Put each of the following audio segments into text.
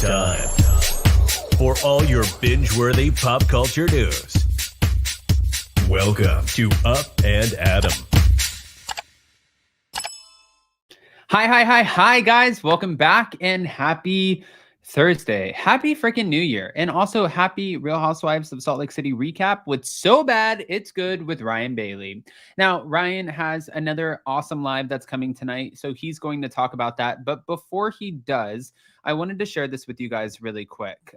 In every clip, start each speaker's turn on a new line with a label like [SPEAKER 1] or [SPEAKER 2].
[SPEAKER 1] It's time for all your binge-worthy pop culture news. Welcome to Up and Adam.
[SPEAKER 2] Hi, guys. Welcome back and happy Thursday. Happy freaking New Year. And also happy Real Housewives of Salt Lake City recap with So Bad It's Good with Ryan Bailey. Now, Ryan has another awesome live that's coming tonight, so he's going to talk about that. But before he does, I wanted to share this with you guys really quick.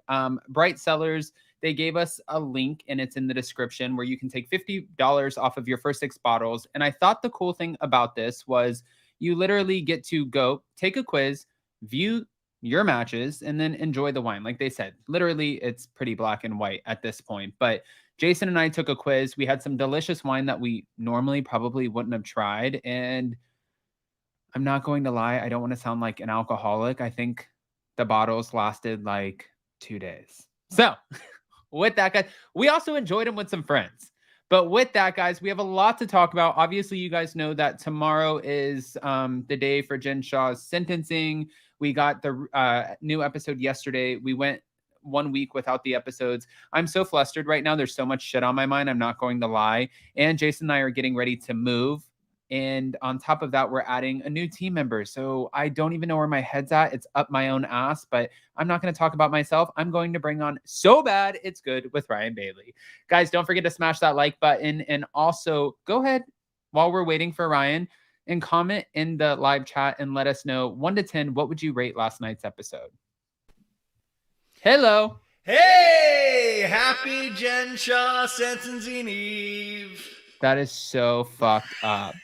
[SPEAKER 2] Bright Cellars, they gave us a link and it's in the description where you can take $50 off of your first 6 bottles. And I thought the cool thing about this was you literally get to go take a quiz, view your matches, and then enjoy the wine. Like they said, literally it's pretty black and white at this point. But Jason and I took a quiz. We had some delicious wine that we normally probably wouldn't have tried. And I'm not going to lie, I don't want to sound like an alcoholic. I think the bottles lasted like 2 days. So with that, guys, we also enjoyed them with some friends. But with that, guys, we have a lot to talk about. Obviously, you guys know that tomorrow is the day for Jen Shah's sentencing. We got the new episode yesterday. We went 1 week without the episodes. I'm so flustered right now. There's so much shit on my mind. I'm not going to lie. And Jason and I are getting ready to move. And on top of that, we're adding a new team member. So I don't even know where my head's at. It's up my own ass, but I'm not going to talk about myself. I'm going to bring on So Bad It's Good with Ryan Bailey. Guys, don't forget to smash that like button. And also go ahead while we're waiting for Ryan and comment in the live chat and let us know 1 to 10. What would you rate last night's episode? Hello.
[SPEAKER 3] Hey, happy Jen Shah sentencing eve.
[SPEAKER 2] That is so fucked up.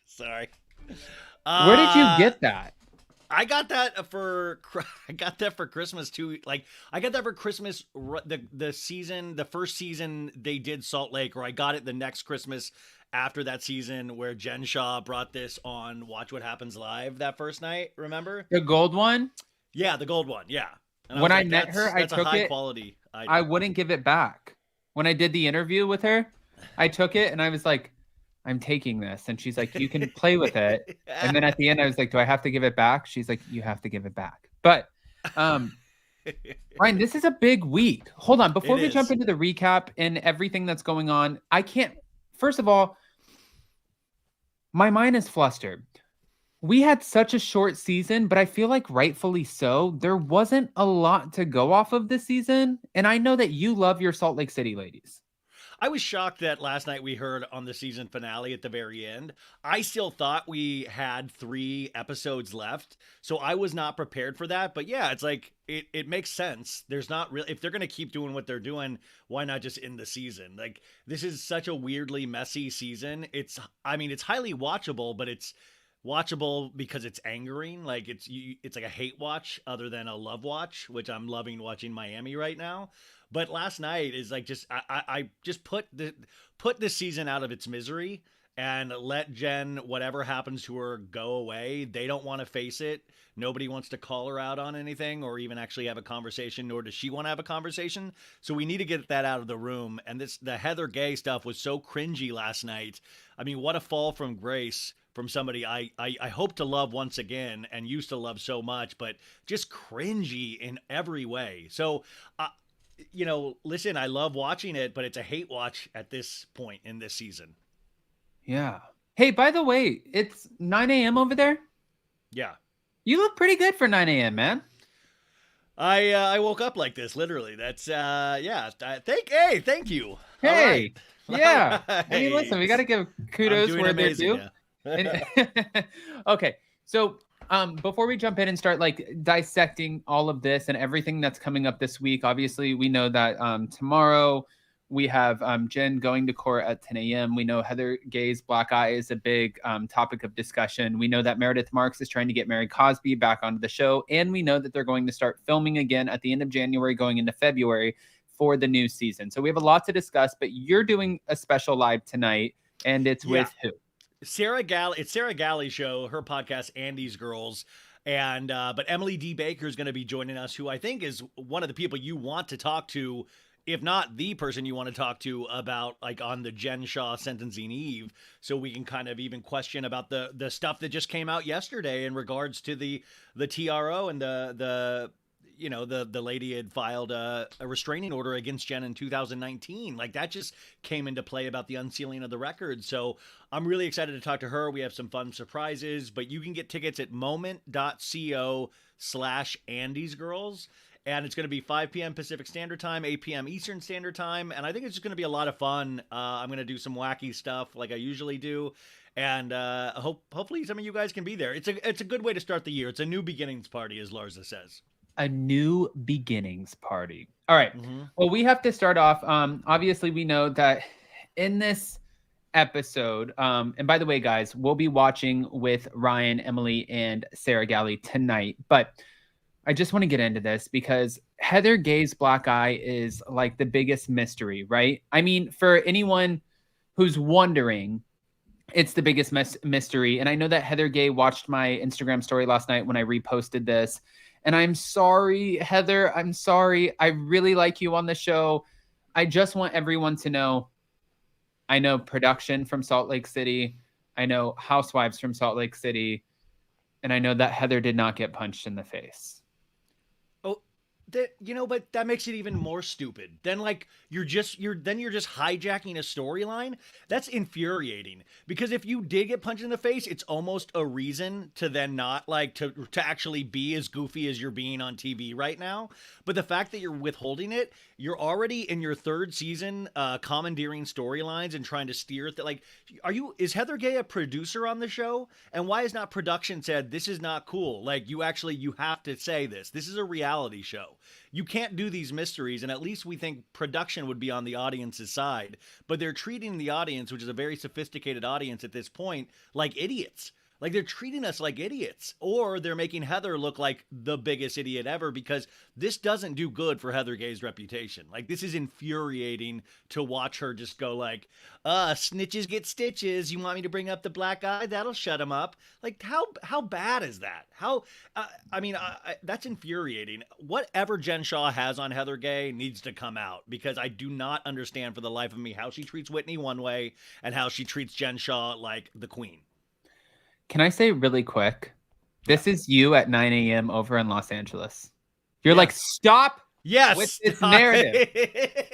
[SPEAKER 3] Sorry.
[SPEAKER 2] Where did you get that?
[SPEAKER 3] I got that for Christmas too. Like I got that for Christmas. The first season they did Salt Lake, or I got it the next Christmas after that season where Jen Shah brought this on Watch What Happens Live that first night. Remember
[SPEAKER 2] the gold one?
[SPEAKER 3] Yeah, the gold one. Yeah. And
[SPEAKER 2] when I met her, I took it.
[SPEAKER 3] Quality.
[SPEAKER 2] I wouldn't give it back. When I did the interview with her, I took it and I was like, I'm taking this. And she's like, you can play with it. And then at the end, I was like, do I have to give it back? She's like, you have to give it back. But Ryan, this is a big week. Hold on. Before we jump into the recap and everything that's going on, first of all, my mind is flustered. We had such a short season, but I feel like rightfully so. There wasn't a lot to go off of this season. And I know that you love your Salt Lake City ladies.
[SPEAKER 3] I was shocked that last night we heard on the season finale at the very end. I still thought we had 3 episodes left, so I was not prepared for that. But yeah, it's like it makes sense. There's not really, if they're going to keep doing what they're doing, why not just end the season? Like this is such a weirdly messy season. It's highly watchable, but it's watchable because it's angering. Like it's like a hate watch other than a love watch, which I'm loving watching Miami right now. But last night is like I just put this season out of its misery and let Jen, whatever happens to her, go away. They don't want to face it. Nobody wants to call her out on anything or even actually have a conversation, nor does she want to have a conversation. So we need to get that out of the room. And the Heather Gay stuff was so cringy last night. I mean, what a fall from grace from somebody I hope to love once again and used to love so much, but just cringy in every way. So, listen, I love watching it, but it's a hate watch at this point in this season.
[SPEAKER 2] Yeah. Hey, by the way, it's 9 a.m. over there?
[SPEAKER 3] Yeah.
[SPEAKER 2] You look pretty good for 9 a.m., man.
[SPEAKER 3] I woke up like this, literally. That's, yeah. Thank you.
[SPEAKER 2] Hey.
[SPEAKER 3] Right.
[SPEAKER 2] Yeah. I mean, listen, we got to give kudos where they're due. Okay. So, before we jump in and start like dissecting all of this and everything that's coming up this week, obviously we know that tomorrow we have Jen going to court at 10 a.m. We know Heather Gay's black eye is a big topic of discussion. We know that Meredith Marks is trying to get Mary Cosby back onto the show. And we know that they're going to start filming again at the end of January, going into February for the new season. So we have a lot to discuss, but you're doing a special live tonight and it's with who?
[SPEAKER 3] It's Sarah Galley's show, her podcast, Andy's Girls. And but Emily D. Baker is going to be joining us, who I think is one of the people you want to talk to if not the person you want to talk to about like on the Jen Shah sentencing eve, so we can kind of even question about the stuff that just came out yesterday in regards to the TRO and the lady had filed a restraining order against Jen in 2019. Like that just came into play about the unsealing of the record. So I'm really excited to talk to her. We have some fun surprises, but you can get tickets at moment.co/Andy's Girls. And it's going to be 5 p.m. Pacific Standard Time, 8 p.m. Eastern Standard Time. And I think it's just going to be a lot of fun. I'm going to do some wacky stuff like I usually do. And hopefully some of you guys can be there. It's a good way to start the year. It's a new beginnings party, as Larsa says.
[SPEAKER 2] A new beginnings party. All right. Well, we have to start off. Obviously, we know that in this episode, and by the way, guys, we'll be watching with Ryan, Emily, and Sarah Galley tonight. But I just want to get into this because Heather Gay's black eye is like the biggest mystery, right? I mean, for anyone who's wondering, it's the biggest mystery. And I know that Heather Gay watched my Instagram story last night when I reposted this. And I'm sorry, Heather. I'm sorry. I really like you on the show. I just want everyone to know, I know production from Salt Lake City. I know Housewives from Salt Lake City. And I know that Heather did not get punched in the face.
[SPEAKER 3] But that makes it even more stupid. Then like you're just hijacking a storyline. That's infuriating because if you did get punched in the face, it's almost a reason to then not like to actually be as goofy as you're being on TV right now. But the fact that you're withholding it, you're already in your third season commandeering storylines and trying to steer it. Like, is Heather Gay a producer on the show? And why has not production said this is not cool? Like you have to say this. This is a reality show. You can't do these mysteries, and at least we think production would be on the audience's side. But they're treating the audience, which is a very sophisticated audience at this point, like idiots. Like they're treating us like idiots, or they're making Heather look like the biggest idiot ever because this doesn't do good for Heather Gay's reputation. Like this is infuriating to watch her just go like, snitches get stitches. You want me to bring up the black eye? That'll shut him up. Like how bad is that? That's infuriating. Whatever Jen Shah has on Heather Gay needs to come out because I do not understand for the life of me how she treats Whitney one way and how she treats Jen Shah like the queen.
[SPEAKER 2] Can I say really quick? This is you at 9 a.m. over in Los Angeles. You're like, stop with this narrative.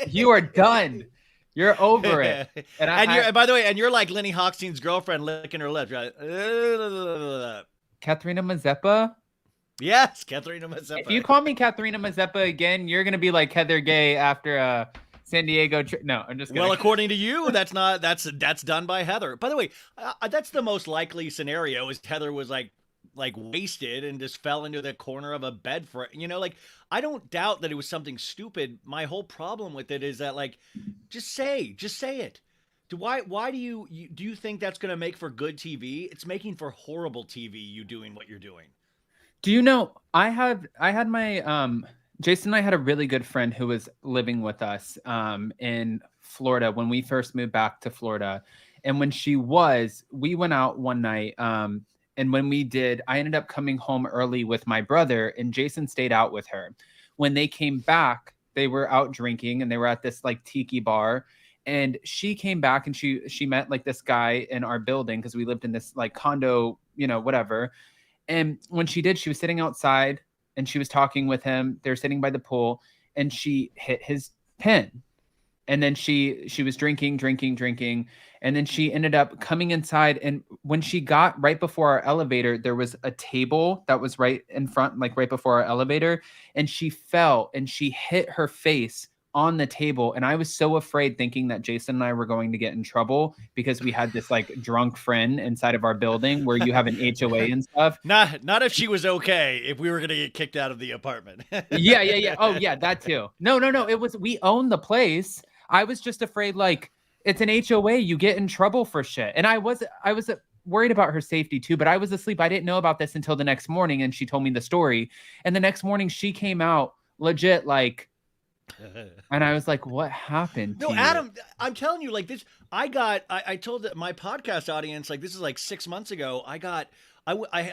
[SPEAKER 2] You are done. You're over it.
[SPEAKER 3] And by the way, you're like Lenny Hochstein's girlfriend licking her lips, right?
[SPEAKER 2] Katharina Mazeppa?
[SPEAKER 3] Yes, Katharina Mazeppa.
[SPEAKER 2] If you call me Katharina Mazeppa again, you're going to be like Heather Gay after San Diego. No, I'm just kidding.
[SPEAKER 3] Well, according to you, that's done by Heather. By the way, that's the most likely scenario is Heather was like wasted and just fell into the corner of a bed for, like I don't doubt that it was something stupid. My whole problem with it is that like, just say it. Why do you think that's going to make for good TV? It's making for horrible TV. You doing what you're doing.
[SPEAKER 2] Do you know, I had my, Jason and I had a really good friend who was living with us in Florida when we first moved back to Florida. And when we went out one night. And when we did, I ended up coming home early with my brother and Jason stayed out with her. When they came back, they were out drinking and they were at this like tiki bar. And she came back and she met like this guy in our building because we lived in this like condo, whatever. And when she did, she was sitting outside and she was talking with him. They're sitting by the pool and she hit his pen. And then she was drinking. And then she ended up coming inside. And when she got right before our elevator, there was a table that was right in front, like right before our elevator. And she fell and she hit her face on the table. And I was so afraid thinking that Jason and I were going to get in trouble because we had this like drunk friend inside of our building where you have an HOA and stuff.
[SPEAKER 3] Not if she was okay, if we were going to get kicked out of the apartment.
[SPEAKER 2] Yeah. Oh yeah, that too. No. It was, we own the place. I was just afraid like it's an HOA, you get in trouble for shit. And I was worried about her safety too, but I was asleep. I didn't know about this until the next morning and she told me the story. And the next morning she came out legit like And I was like, what happened to
[SPEAKER 3] No,
[SPEAKER 2] you?
[SPEAKER 3] Adam, I'm telling you, like this, I told my podcast audience, like this is like 6 months ago. I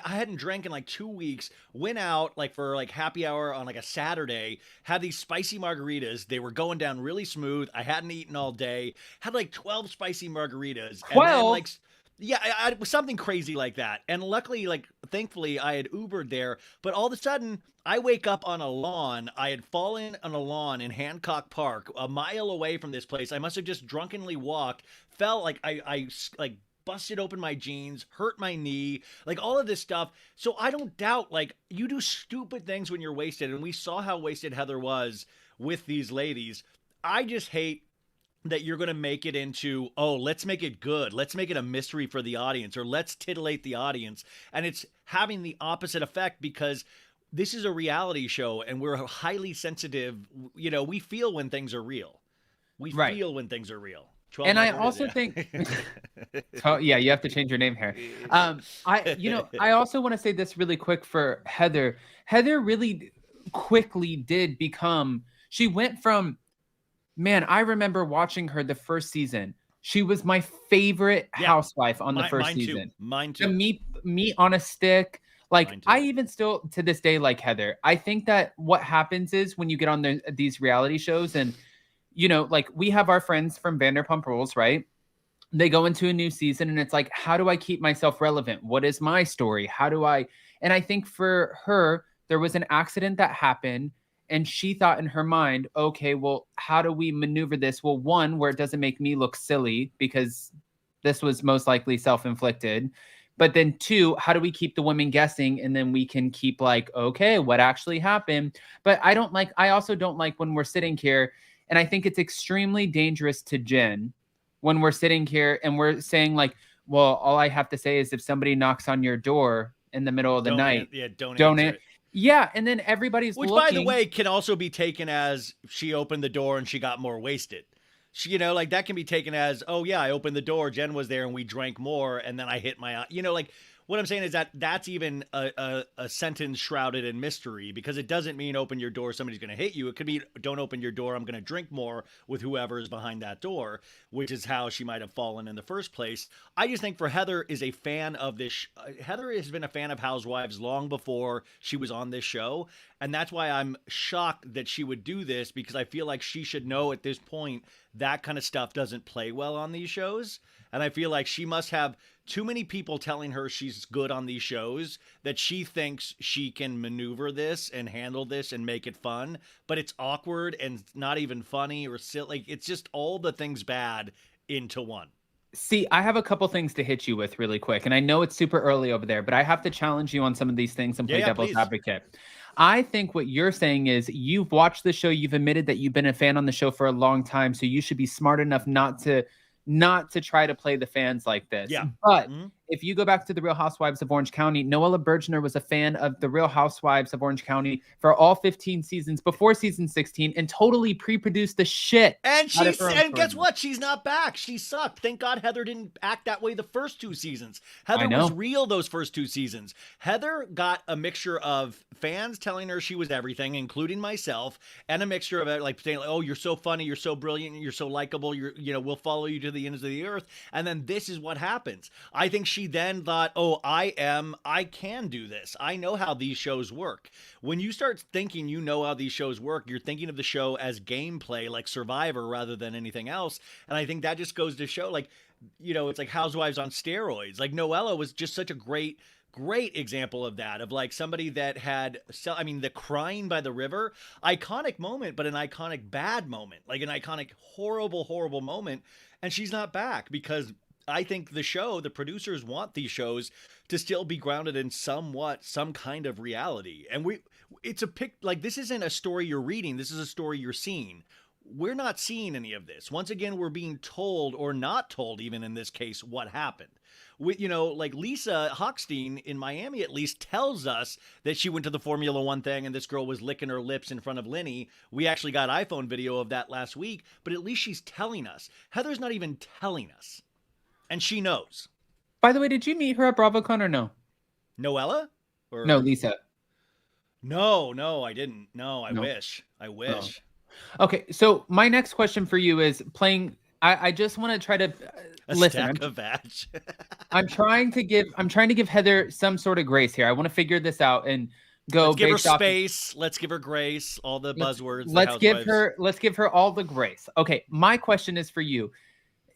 [SPEAKER 3] hadn't drank in like 2 weeks. Went out like for like happy hour on like a Saturday. Had these spicy margaritas. They were going down really smooth. I hadn't eaten all day. Had like 12 spicy margaritas, and then
[SPEAKER 2] 12?
[SPEAKER 3] like. Yeah, it was something crazy like that. And luckily, like, thankfully, I had Ubered there. But all of a sudden, I wake up on a lawn. I had fallen on a lawn in Hancock Park, a mile away from this place. I must have just drunkenly walked, fell like I like busted open my jeans, hurt my knee, like all of this stuff. So I don't doubt, like, you do stupid things when you're wasted. And we saw how wasted Heather was with these ladies. I just hate that you're going to make it into, oh, let's make it good. Let's make it a mystery for the audience, or let's titillate the audience. And it's having the opposite effect because this is a reality show and we're highly sensitive. You know, we feel when things are real. We
[SPEAKER 2] Right.
[SPEAKER 3] feel when things are real. 12
[SPEAKER 2] And I
[SPEAKER 3] margaritas,
[SPEAKER 2] also
[SPEAKER 3] yeah.
[SPEAKER 2] think, oh yeah, you have to change your name here. I also want to say this really quick for Heather. Heather really quickly did become, she went from, man, I remember watching her the first season. She was my favorite
[SPEAKER 3] Yeah.
[SPEAKER 2] housewife on the first
[SPEAKER 3] Mine
[SPEAKER 2] season.
[SPEAKER 3] too. Mine
[SPEAKER 2] The
[SPEAKER 3] too.
[SPEAKER 2] meat on a stick. Like,
[SPEAKER 3] Mine too.
[SPEAKER 2] I even still to this day like Heather. I think that what happens is when you get on these reality shows, and you know, like we have our friends from Vanderpump Rules, right? They go into a new season and it's like, how do I keep myself relevant? What is my story? How do I? And I think for her, there was an accident that happened. And she thought in her mind, okay, well, how do we maneuver this? Well, one, where it doesn't make me look silly because this was most likely self-inflicted. But then two, how do we keep the women guessing? And then we can keep like, okay, what actually happened? But I also don't like when we're sitting here. And I think it's extremely dangerous to Jen when we're sitting here and we're saying like, well, all I have to say is if somebody knocks on your door in the middle of the night,
[SPEAKER 3] don't
[SPEAKER 2] answer
[SPEAKER 3] answer it.
[SPEAKER 2] Yeah, and then everybody's
[SPEAKER 3] Which,
[SPEAKER 2] looking.
[SPEAKER 3] by the way, can also be taken as she opened the door and she got more wasted. She, you know, like that can be taken as, oh yeah, I opened the door, Jen was there, and we drank more, and then I hit my, you know, like what I'm saying is that that's even a sentence shrouded in mystery because it doesn't mean open your door, somebody's going to hit you. It could be don't open your door, I'm going to drink more with whoever is behind that door, which is how she might have fallen in the first place. I just think for Heather is a fan of this. Heather has been a fan of Housewives long before she was on this show. And that's why I'm shocked that she would do this because I feel like she should know at this point that kind of stuff doesn't play well on these shows. And I feel like she must have too many people telling her she's good on these shows that she thinks she can maneuver this and handle this and make it fun. But it's awkward and not even funny or silly. Like, it's just all the things bad into one.
[SPEAKER 2] See, I have a couple things to hit you with really quick. And I know it's super early over there, but I have to challenge you on some of these things and play devil's
[SPEAKER 3] please.
[SPEAKER 2] advocate. I think what you're saying is you've watched the show, you've admitted that you've been a fan on the show for a long time, so you should be smart enough not to try to play the fans like this.
[SPEAKER 3] Yeah.
[SPEAKER 2] But if you go back to the Real Housewives of Orange County, Noella Bergner was a fan of the Real Housewives of Orange County for all 15 seasons before season 16 and totally pre-produced the shit.
[SPEAKER 3] And
[SPEAKER 2] and
[SPEAKER 3] guess what? She's not back. She sucked. Thank God Heather didn't act that way the first 2 seasons. Heather was real those first 2 seasons. Heather got a mixture of fans telling her she was everything, including myself, and a mixture of it like saying, "Oh, you're so funny, you're so brilliant, you're so likable, we'll follow you to the ends of the earth." And then this is what happens. I think she then thought, "Oh, I can do this. I know how these shows work." When you start thinking you know how these shows work, you're thinking of the show as gameplay, like Survivor, rather than anything else. And I think that just goes to show, like, it's like Housewives on steroids. Like Noella was just such a great example of that, of like somebody that had, the crying by the river, iconic moment, but an iconic bad moment, like an iconic horrible moment. And she's not back because I think the producers want these shows to still be grounded in some kind of reality. And this isn't a story you're reading. This is a story you're seeing. We're not seeing any of this. Once again, we're being told or not told, even in this case, what happened. Like Lisa Hochstein in Miami at least tells us that she went to the Formula One thing and this girl was licking her lips in front of Lenny. We actually got iPhone video of that last week, but at least she's telling us. Heather's not even telling us. And she knows.
[SPEAKER 2] By the way, did you meet her at BravoCon or no?
[SPEAKER 3] Noella?
[SPEAKER 2] No, Lisa.
[SPEAKER 3] No, I didn't. No, I wish.
[SPEAKER 2] Oh. Okay, so my next question for you is playing. I just want to try to
[SPEAKER 3] A
[SPEAKER 2] listen.
[SPEAKER 3] stack of batch.
[SPEAKER 2] I'm trying to give Heather some sort of grace here. I want to figure this out and go
[SPEAKER 3] Let's give her
[SPEAKER 2] based off.
[SPEAKER 3] space. Let's give her grace. All the buzzwords. The
[SPEAKER 2] Let's give
[SPEAKER 3] Housewives.
[SPEAKER 2] her all the grace. Okay, my question is for you.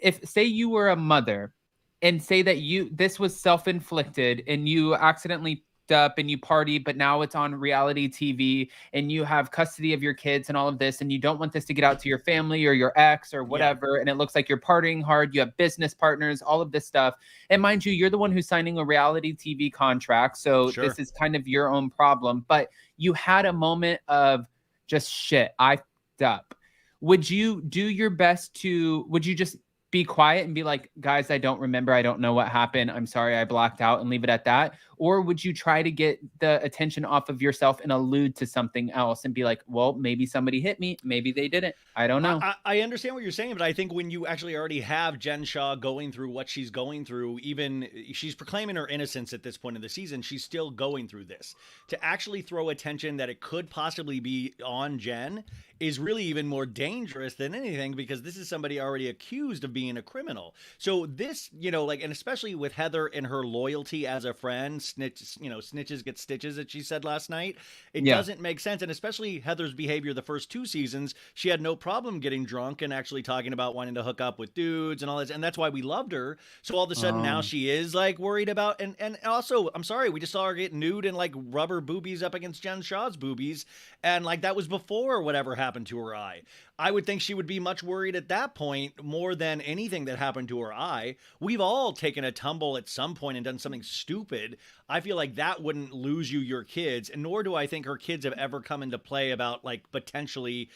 [SPEAKER 2] If say you were a mother and say that this was self-inflicted and you accidentally up and you party, but now it's on reality TV and you have custody of your kids and all of this, and you don't want this to get out to your family or your ex or whatever, and it looks like you're partying hard, you have business partners, all of this stuff. And mind you, you're the one who's signing a reality TV contract, so this is kind of your own problem, but you had a moment of just shit, I fucked up. Would you do your best would you just be quiet and be like, guys, I don't remember. I don't know what happened. I'm sorry. I blacked out, and leave it at that? Or would you try to get the attention off of yourself and allude to something else and be like, well, maybe somebody hit me. Maybe they didn't. I don't know.
[SPEAKER 3] I understand what you're saying, but I think when you actually already have Jen Shah going through what she's going through, even she's proclaiming her innocence at this point in the season, she's still going through this. To actually throw attention that it could possibly be on Jen is really even more dangerous than anything, because this is somebody already accused of being a criminal. So this, and especially with Heather and her loyalty as a friend, snitches get stitches, that she said last night, it doesn't make sense. And especially Heather's behavior the first 2 seasons, she had no problem getting drunk and actually talking about wanting to hook up with dudes and all this. And that's why we loved her. So all of a sudden now she is like worried about, and also, I'm sorry, we just saw her get nude and like rubber boobies up against Jen Shah's boobies. And like that was before whatever happened to her eye. I would think she would be much worried at that point more than anything that happened to her eye. We've all taken a tumble at some point and done something stupid. I feel like that wouldn't lose you your kids, and nor do I think her kids have ever come into play about like potentially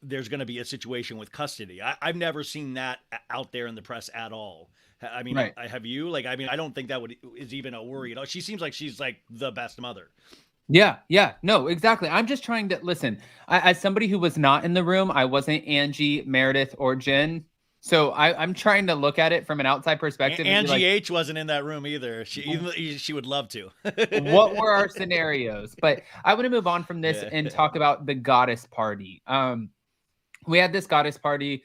[SPEAKER 3] there's going to be a situation with custody. I've never seen that out there in the press at all. I mean, have you? Like, I mean, I don't think that is even a worry at all. She seems like she's like the best mother.
[SPEAKER 2] Yeah. No, exactly. I'm just trying to listen. As somebody who was not in the room, I wasn't Angie, Meredith, or Jen. So I'm trying to look at it from an outside perspective.
[SPEAKER 3] Angie H wasn't in that room either. She would love to.
[SPEAKER 2] What were our scenarios? But I want to move on from this and talk about the goddess party. We had this goddess party.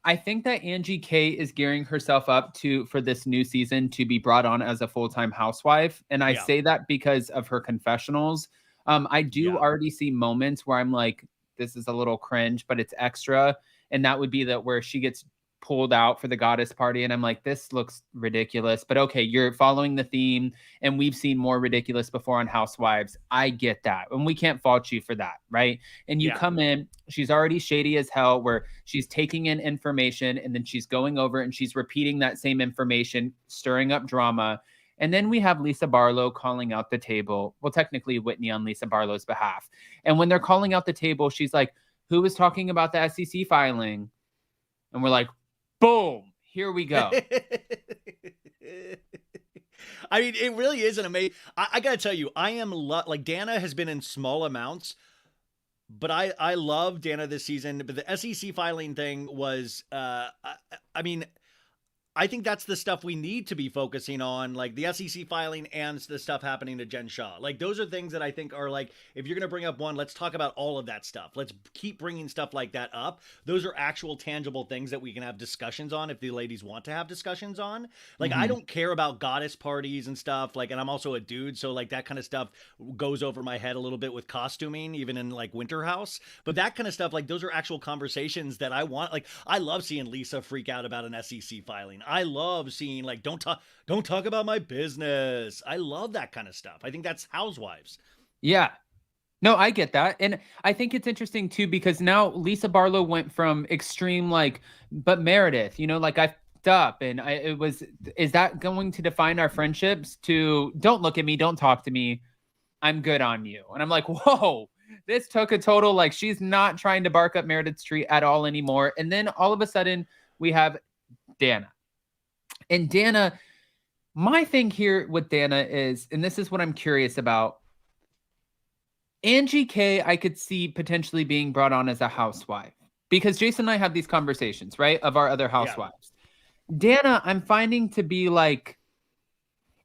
[SPEAKER 2] I think that Angie K is gearing herself up for this new season to be brought on as a full-time housewife. And I say that because of her confessionals. I do already see moments where I'm like, this is a little cringe, but it's extra. And that would be where she gets pulled out for the goddess party. And I'm like, this looks ridiculous, but okay, you're following the theme. And we've seen more ridiculous before on Housewives. I get that. And we can't fault you for that, right? And you come in, she's already shady as hell, where she's taking in information and then she's going over and she's repeating that same information, stirring up drama. And then we have Lisa Barlow calling out the table. Well, technically Whitney on Lisa Barlow's behalf. And when they're calling out the table, she's like, who was talking about the SEC filing? And we're like, boom, here we go.
[SPEAKER 3] I mean, it really is an amazing. I got to tell you, I am like Dana has been in small amounts, but I love Dana this season. But the SEC filing thing was, I mean, I think that's the stuff we need to be focusing on, like the SEC filing and the stuff happening to Jen Shah. Like those are things that I think are like, if you're going to bring up one, let's talk about all of that stuff. Let's keep bringing stuff like that up. Those are actual tangible things that we can have discussions on if the ladies want to have discussions on. Like, I don't care about goddess parties and stuff. Like, and I'm also a dude, so like that kind of stuff goes over my head a little bit with costuming, even in like Winter House. But that kind of stuff, like those are actual conversations that I want. Like, I love seeing Lisa freak out about an SEC filing. I love seeing like, don't talk about my business. I love that kind of stuff. I think that's Housewives.
[SPEAKER 2] Yeah. No, I get that. And I think it's interesting too, because now Lisa Barlow went from extreme, like, but Meredith, like I fucked up. And is that going to define our friendships to don't look at me, don't talk to me, I'm good on you. And I'm like, whoa, this took a total, like she's not trying to bark up Meredith's tree at all anymore. And then all of a sudden we have Dana. And Dana, my thing here with Dana is, and this is what I'm curious about, Angie K, I could see potentially being brought on as a housewife because Jason and I have these conversations, right, of our other housewives. Yeah. Dana, I'm finding to be like,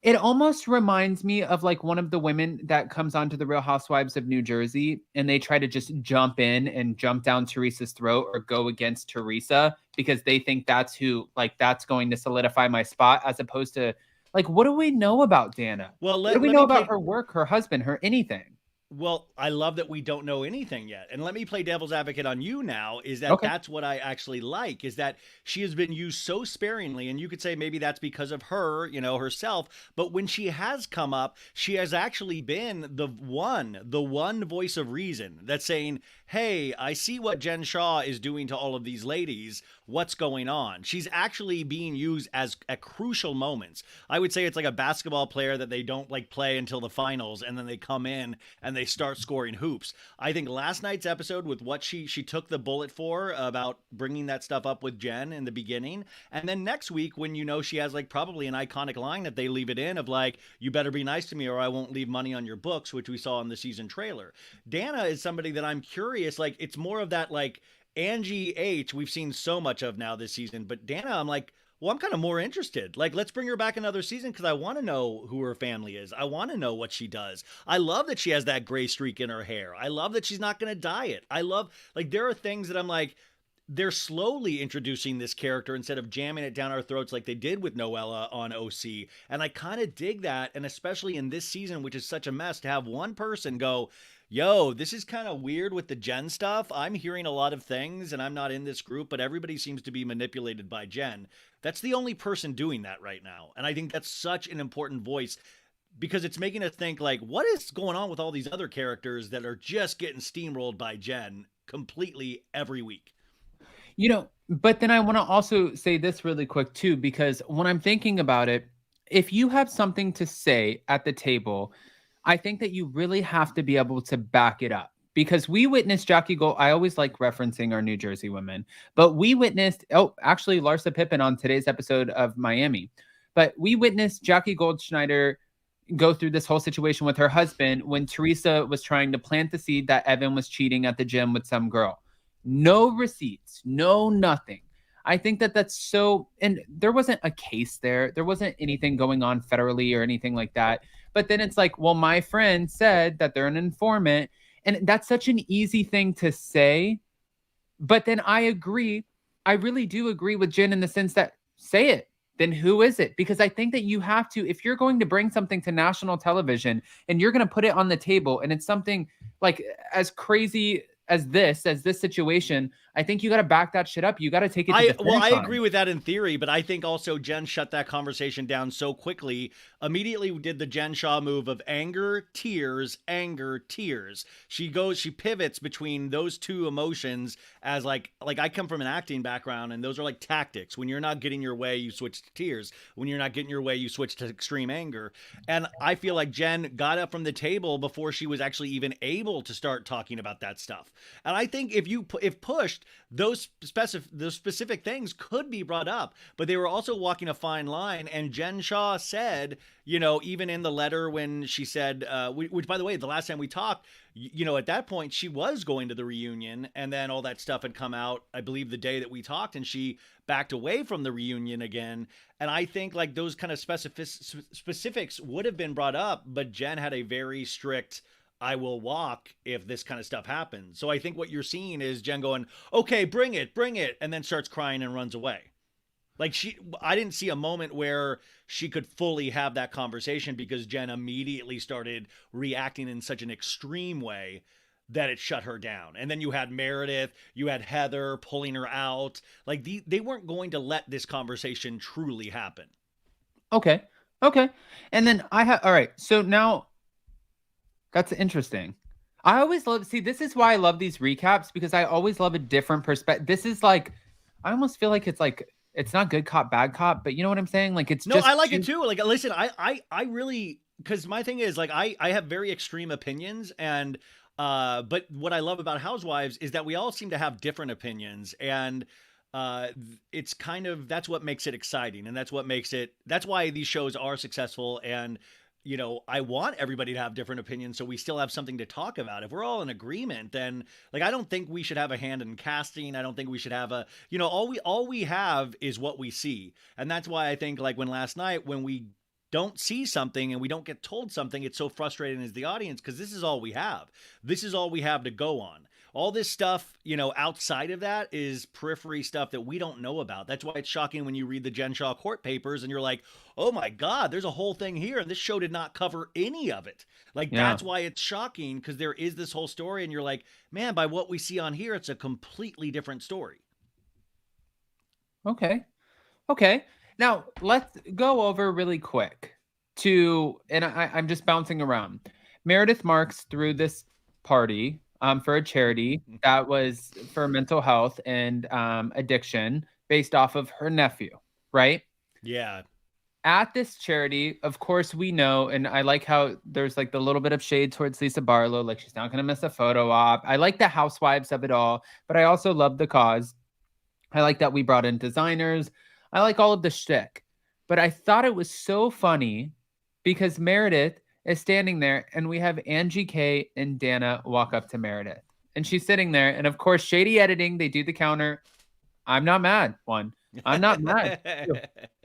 [SPEAKER 2] It almost reminds me of like one of the women that comes onto the Real Housewives of New Jersey and they try to just jump in and jump down Teresa's throat or go against Teresa because they think that's who, like, that's going to solidify my spot, as opposed to like, what do we know about Dana?
[SPEAKER 3] Well,
[SPEAKER 2] What do we
[SPEAKER 3] let
[SPEAKER 2] know
[SPEAKER 3] me
[SPEAKER 2] about
[SPEAKER 3] play.
[SPEAKER 2] her work, her husband, her anything?
[SPEAKER 3] Well, I love that we don't know anything yet. And let me play devil's advocate on you now, is that
[SPEAKER 2] Okay.
[SPEAKER 3] that's what I actually like, is that she has been used so sparingly. And you could say maybe that's because of her, herself. But when she has come up, she has actually been the one voice of reason that's saying, hey, I see what Jen Shaw is doing to all of these ladies. What's going on? She's actually being used as at crucial moments. I would say it's like a basketball player that they don't like play until the finals, and then they come in and they start scoring hoops. I think last night's episode, with what she took the bullet for about bringing that stuff up with Jen in the beginning, and then next week when she has like probably an iconic line that they leave it in of like, you better be nice to me or I won't leave money on your books, which we saw in the season trailer. Dana is somebody that I'm curious, like it's more of that like Angie H we've seen so much of now this season, but Dana, I'm like, well, I'm kind of more interested. Like, let's bring her back another season because I want to know who her family is. I want to know what she does. I love that she has that gray streak in her hair. I love that she's not going to dye it. I love, like, there are things that I'm like, they're slowly introducing this character instead of jamming it down our throats like they did with Noella on OC. And I kind of dig that. And especially in this season, which is such a mess, to have one person go, yo, this is kind of weird with the Jen stuff. I'm hearing a lot of things and I'm not in this group, but everybody seems to be manipulated by Jen. That's the only person doing that right now. And I think that's such an important voice because it's making us think like, what is going on with all these other characters that are just getting steamrolled by Jen completely every week?
[SPEAKER 2] But then I want to also say this really quick too, because when I'm thinking about it, if you have something to say at the table, I think that you really have to be able to back it up. Because we witnessed Jackie Gold. I always like referencing our New Jersey women, but we witnessed, actually, Larsa Pippen on today's episode of Miami. But we witnessed Jackie Goldschneider go through this whole situation with her husband when Teresa was trying to plant the seed that Evan was cheating at the gym with some girl. No receipts, no nothing. I think that that's so, and there wasn't a case there. There wasn't anything going on federally or anything like that. But then it's like, well, my friend said that they're an informant. And that's such an easy thing to say. But then I agree. I really do agree with Jen in the sense that say it. Then who is it? Because I think that you have to, if you're going to bring something to national television and you're going to put it on the table and it's something like as crazy as this situation, I think you got to back that shit up. You got to take it to the finish
[SPEAKER 3] I
[SPEAKER 2] line.
[SPEAKER 3] agree with that in theory, but I think also Jen shut that conversation down so quickly. Immediately did the Jen Shaw move of anger, tears, anger, tears. She pivots between those two emotions as like I come from an acting background, and those are like tactics. When you're not getting your way, you switch to tears. When you're not getting your way, you switch to extreme anger. And I feel like Jen got up from the table before she was actually even able to start talking about that stuff. And I think if pushed, those specific things could be brought up, but they were also walking a fine line. And Jen Shaw said, even in the letter when she said, which by the way, the last time we talked, at that point she was going to the reunion, and then all that stuff had come out, I believe the day that we talked, and she backed away from the reunion again. And I think like those kind of specifics would have been brought up, but Jen had a very strict, I will walk if this kind of stuff happens. So I think what you're seeing is Jen going, okay, bring it, and then starts crying and runs away. Like I didn't see a moment where she could fully have that conversation because Jen immediately started reacting in such an extreme way that it shut her down. And then you had Meredith, you had Heather pulling her out. Like they weren't going to let this conversation truly happen.
[SPEAKER 2] Okay. And then all right. So now that's interesting. I always this is why I love these recaps, because I always love a different perspective. This is like, I almost feel like it's not good cop, bad cop, but you know what I'm saying? Like
[SPEAKER 3] I like it too. Like, listen, I really, because my thing is like, I have very extreme opinions, and but what I love about Housewives is that we all seem to have different opinions, and it's kind of, that's what makes it exciting, and that's why these shows are successful. And I want everybody to have different opinions so we still have something to talk about. If we're all in agreement, then like, I don't think we should have a hand in casting. I don't think we should have all we have is what we see. And that's why I think like when last night, when we don't see something and we don't get told something, it's so frustrating as the audience because this is all we have. This is all we have to go on. All this stuff, outside of that is periphery stuff that we don't know about. That's why it's shocking when you read the Jen Shaw court papers and you're like, oh my God, there's a whole thing here. And this show did not cover any of it. Like,
[SPEAKER 2] Yeah.
[SPEAKER 3] that's why it's shocking, because there is this whole story and you're like, man, by what we see on here, it's a completely different story.
[SPEAKER 2] Okay. Now let's go over really quick and I'm just bouncing around. Meredith Marks threw this party for a charity that was for mental health and addiction based off of her nephew, right?
[SPEAKER 3] Yeah.
[SPEAKER 2] At this charity, of course, we know, and I like how there's like the little bit of shade towards Lisa Barlow, like she's not going to miss a photo op. I like the housewives of it all, but I also love the cause. I like that we brought in designers. I like all of the shtick. But I thought it was so funny because Meredith is standing there and we have Angie K and Dana walk up to Meredith. And she's sitting there. And of course, shady editing, they do the counter. I'm not mad. 1. I'm not mad. 2.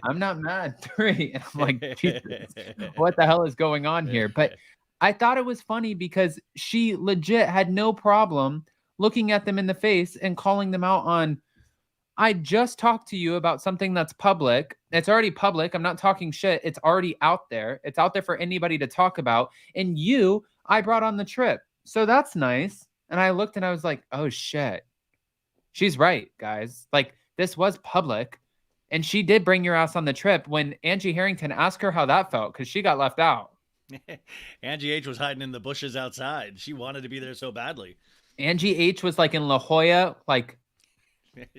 [SPEAKER 2] I'm not mad. 3. And I'm like, Jesus, what the hell is going on here? But I thought it was funny because she legit had no problem looking at them in the face and calling them out on, I just talked to you about something that's public. It's already public. I'm not talking shit. It's already out there. It's out there for anybody to talk about. And I brought on the trip. So that's nice. And I looked and I was like, oh shit. She's right, guys. Like, this was public. And she did bring your ass on the trip. When Angie Harrington asked her how that felt, because she got left out.
[SPEAKER 3] Angie H was hiding in the bushes outside. She wanted to be there so badly.
[SPEAKER 2] Angie H was like in La Jolla, like,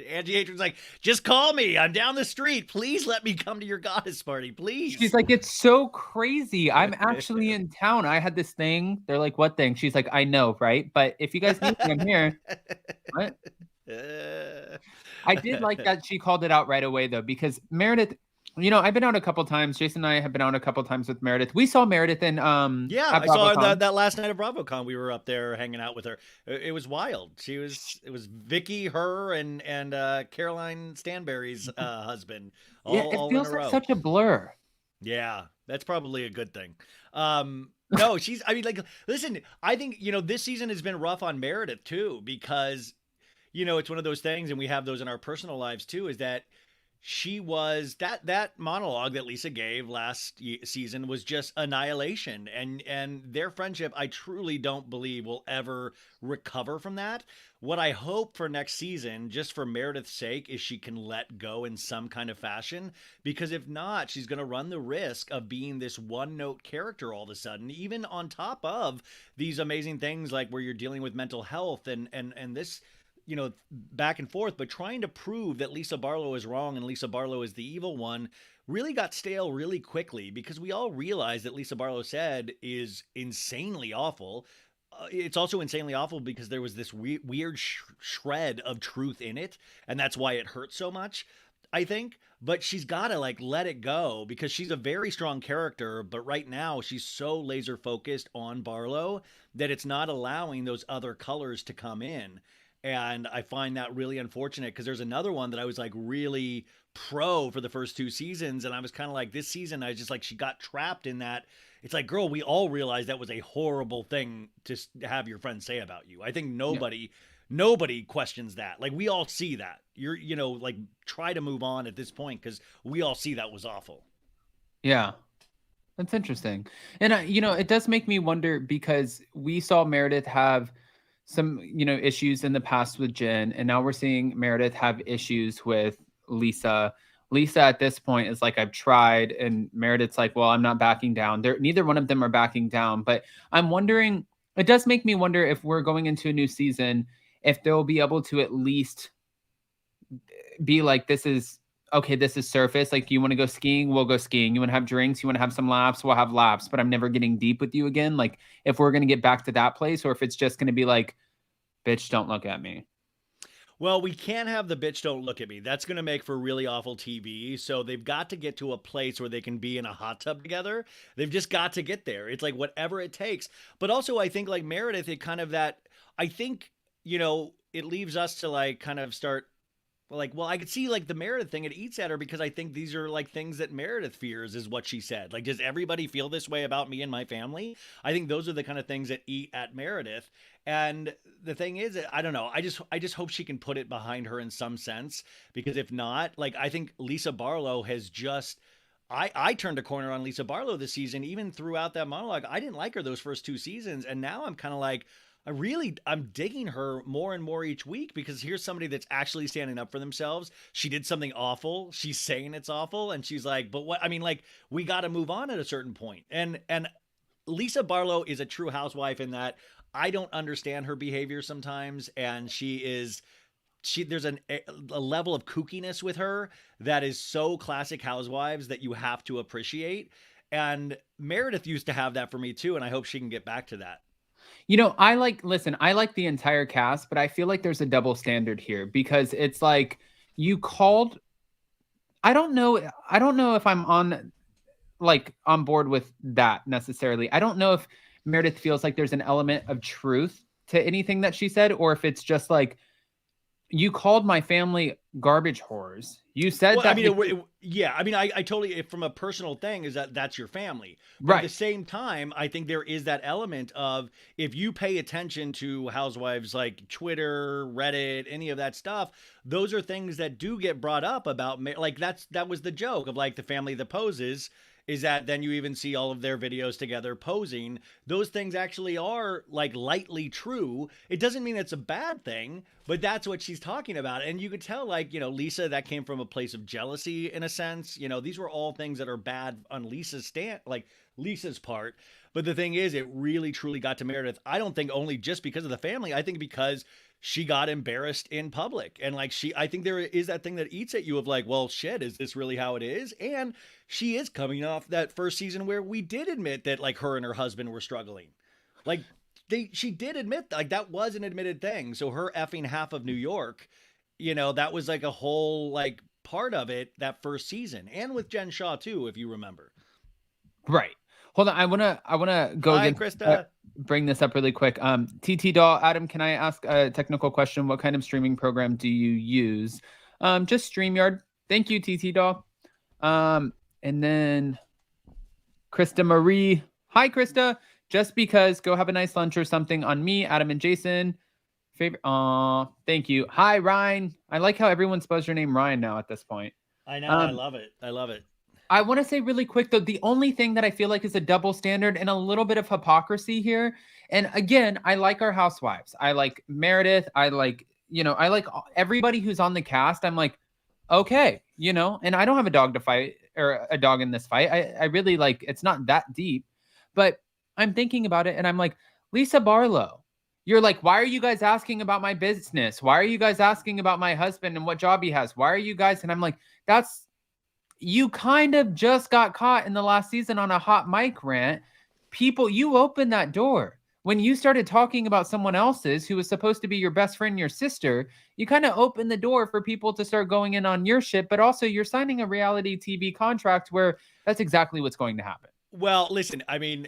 [SPEAKER 3] Angie H was like, just call me. I'm down the street. Please let me come to your goddess party, please.
[SPEAKER 2] She's like, it's so crazy. I'm actually in town. I had this thing. They're like, what thing? She's like, I know, right? But if you guys need me, I'm here. What? I did like that she called it out right away, though, because Meredith, I've been out a couple times. Jason and I have been out a couple times with Meredith. We saw Meredith in
[SPEAKER 3] I saw her that last night of BravoCon. We were up there hanging out with her. It was wild. It was Vicky, her, and Caroline Stanberry's husband. All
[SPEAKER 2] it feels like such a blur.
[SPEAKER 3] Yeah, that's probably a good thing. No, listen, I think, this season has been rough on Meredith too, because, it's one of those things, and we have those in our personal lives too, is that she was that monologue that Lisa gave last season was just annihilation, and their friendship, I truly don't believe will ever recover from that. What I hope for next season, just for Meredith's sake, is she can let go in some kind of fashion, because if not, she's going to run the risk of being this one-note character all of a sudden, even on top of these amazing things like where you're dealing with mental health and this, back and forth, but trying to prove that Lisa Barlow is wrong and Lisa Barlow is the evil one really got stale really quickly, because we all realize that Lisa Barlow said is insanely awful. It's also insanely awful because there was this weird shred of truth in it, and that's why it hurts so much, I think. But she's got to let it go, because she's a very strong character, but right now she's so laser focused on Barlow that it's not allowing those other colors to come in. And I find that really unfortunate, because there's another one that I was really pro for the first 2 seasons. And I was kind of like, this season, I just she got trapped in that. It's like, girl, we all realize that was a horrible thing to have your friends say about you. I think nobody questions that. We all see that. You're, try to move on at this point, because we all see that was awful.
[SPEAKER 2] Yeah. That's interesting. And, it does make me wonder, because we saw Meredith have some, issues in the past with Jen, and now we're seeing Meredith have issues with Lisa. Lisa at this point is like, I've tried, and Meredith's like, well, I'm not backing down. Neither one of them are backing down, but I'm wondering, it does make me wonder if we're going into a new season, if they'll be able to at least be like, this is surface. Like, you want to go skiing, we'll go skiing. You want to have drinks, you want to have some laughs, we'll have laughs, but I'm never getting deep with you again. Like, if we're going to get back to that place, or if it's just going to be like, bitch, don't look at me.
[SPEAKER 3] Well, we can't have the bitch don't look at me. That's going to make for really awful TV. So they've got to get to a place where they can be in a hot tub together. They've just got to get there. It's like whatever it takes. But also, I think like Meredith, it kind of that, I think, it leaves us to kind of start Well, I could see like the Meredith thing. It eats at her because I think these are like things that Meredith fears, is what she said. Like, does everybody feel this way about me and my family? I think those are the kind of things that eat at Meredith. And the thing is, I don't know. I just hope she can put it behind her in some sense, because if not, like, I think Lisa Barlow has just. I turned a corner on Lisa Barlow this season, even throughout that monologue. I didn't like her those first two seasons, and now I'm kind of like, I'm digging her more and more each week, because here's somebody that's actually standing up for themselves. She did something awful. She's saying it's awful, and she's like, but what? I mean, like, we got to move on at a certain point. And Lisa Barlow is a true housewife in that I don't understand her behavior sometimes, and there's a level of kookiness with her that is so classic Housewives that you have to appreciate. And Meredith used to have that for me too, and I hope she can get back to that.
[SPEAKER 2] I like the entire cast, but I feel like there's a double standard here, because it's like you called. I don't know if I'm on board with that necessarily. I don't know if Meredith feels like there's an element of truth to anything that she said, or if it's just like, you called my family garbage whores. You said that.
[SPEAKER 3] I totally, from a personal thing, is that's your family. But
[SPEAKER 2] right.
[SPEAKER 3] At the same time, I think there is that element of, if you pay attention to Housewives, like Twitter, Reddit, any of that stuff, those are things that do get brought up about, like, that was the joke of like the family that poses, is that then you even see all of their videos together posing. Those things actually are like lightly true. It doesn't mean it's a bad thing, but that's what she's talking about. And you could tell, like, Lisa, that came from a place of jealousy in a sense. These were all things that are bad on Lisa's part. But the thing is, it really truly got to Meredith. I don't think only just because of the family. I think because she got embarrassed in public. And like, I think there is that thing that eats at you of like, well, shit, is this really how it is? And she is coming off that first season where we did admit that like her and her husband were struggling. Like, she did admit, like, that was an admitted thing. So her effing half of New York, that was like a whole like part of it that first season, and with Jen Shaw too, if you remember.
[SPEAKER 2] Right. Hold on. I wanna go
[SPEAKER 3] Hi,
[SPEAKER 2] again.
[SPEAKER 3] Krista.
[SPEAKER 2] Bring this up really quick. TT Doll, Adam, can I ask a technical question? What kind of streaming program do you use? Just StreamYard. Thank you, TT Doll. And then Krista Marie. Hi, Krista. Just because, go have a nice lunch or something on me, Adam and Jason. Favorite. Thank you. Hi, Ryan. I like how everyone spells your name Ryan now at this point.
[SPEAKER 3] I know. I love it. I love it.
[SPEAKER 2] I want to say really quick, though, the only thing that I feel like is a double standard and a little bit of hypocrisy here. And again, I like our housewives. I like Meredith. I like everybody who's on the cast. I'm like, okay, and I don't have a dog to fight, or a dog in this fight. I really it's not that deep, but I'm thinking about it and I'm like, Lisa Barlow, you're like, why are you guys asking about my business? Why are you guys asking about my husband and what job he has? Why are you guys? And I'm like, you kind of just got caught in the last season on a hot mic rant. People, you opened that door. When you started talking about someone else's who was supposed to be your best friend, your sister, you kind of opened the door for people to start going in on your shit, but also you're signing a reality TV contract where that's exactly what's going to happen.
[SPEAKER 3] Well, listen, I mean,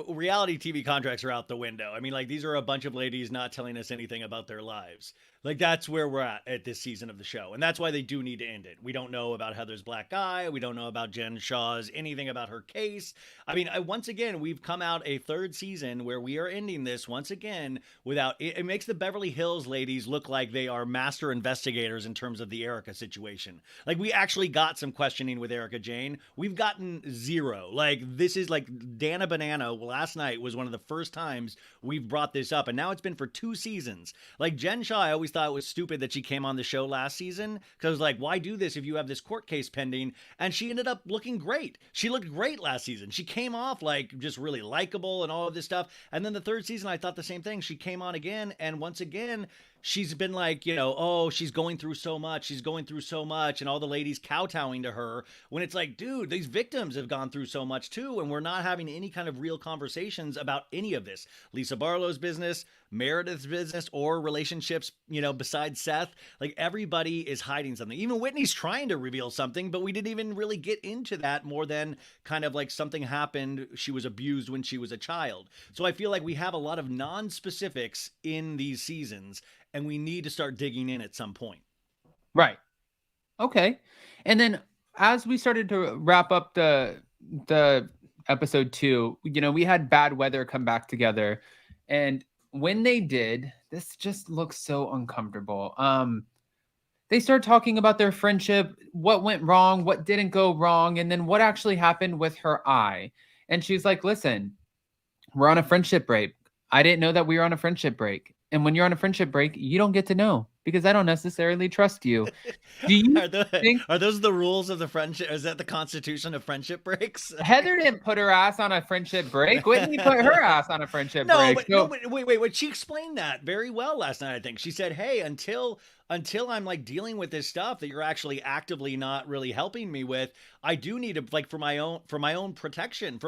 [SPEAKER 3] reality TV contracts are out the window. I mean, like, these are a bunch of ladies not telling us anything about their lives. Like, that's where we're at this season of the show. And that's why they do need to end it. We don't know about Heather's black eye. We don't know about Jen Shaw's anything about her case. I mean, once again, we've come out a third season where we are ending this once again without, it makes the Beverly Hills ladies look like they are master investigators in terms of the Erica situation. Like, we actually got some questioning with Erica Jane. We've gotten zero. Like, this is like Dana Banana last night was one of the first times we've brought this up. And now it's been for 2 seasons. Like, Jen Shaw, I always thought it was stupid that she came on the show last season, because like, why do this if you have this court case pending? And she ended up looking great. She looked great last season. She came off like just really likable and all of this stuff. And then the third season, I thought the same thing. She came on again, and once again, she's been like, oh, she's going through so much. She's going through so much. And all the ladies kowtowing to her, when it's like, dude, these victims have gone through so much too. And we're not having any kind of real conversations about any of this. Lisa Barlow's business, Meredith's business, or relationships, besides Seth. Like, everybody is hiding something. Even Whitney's trying to reveal something, but we didn't even really get into that, more than kind of like something happened. She was abused when she was a child. So I feel like we have a lot of non-specifics in these seasons, and we need to start digging in at some point.
[SPEAKER 2] Right. Okay. And then as we started to wrap up the episode 2, we had bad weather come back together. And when they did, this just looks so uncomfortable. They started talking about their friendship, what went wrong, what didn't go wrong, and then what actually happened with her eye. And she's like, "Listen, we're on a friendship break. I didn't know that we were on a friendship break. And when you're on a friendship break, you don't get to know because I don't necessarily trust you." Do you think
[SPEAKER 3] Are those the rules of the friendship? Is that the constitution of friendship breaks?
[SPEAKER 2] Heather didn't put her ass on a friendship break? Whitney put her ass on a friendship
[SPEAKER 3] No,
[SPEAKER 2] break.
[SPEAKER 3] but
[SPEAKER 2] So,
[SPEAKER 3] no, but wait. She explained that very well last night. I think she said, "Hey, until I'm like dealing with this stuff that you're actually actively not really helping me with, I do need to like for my own protection."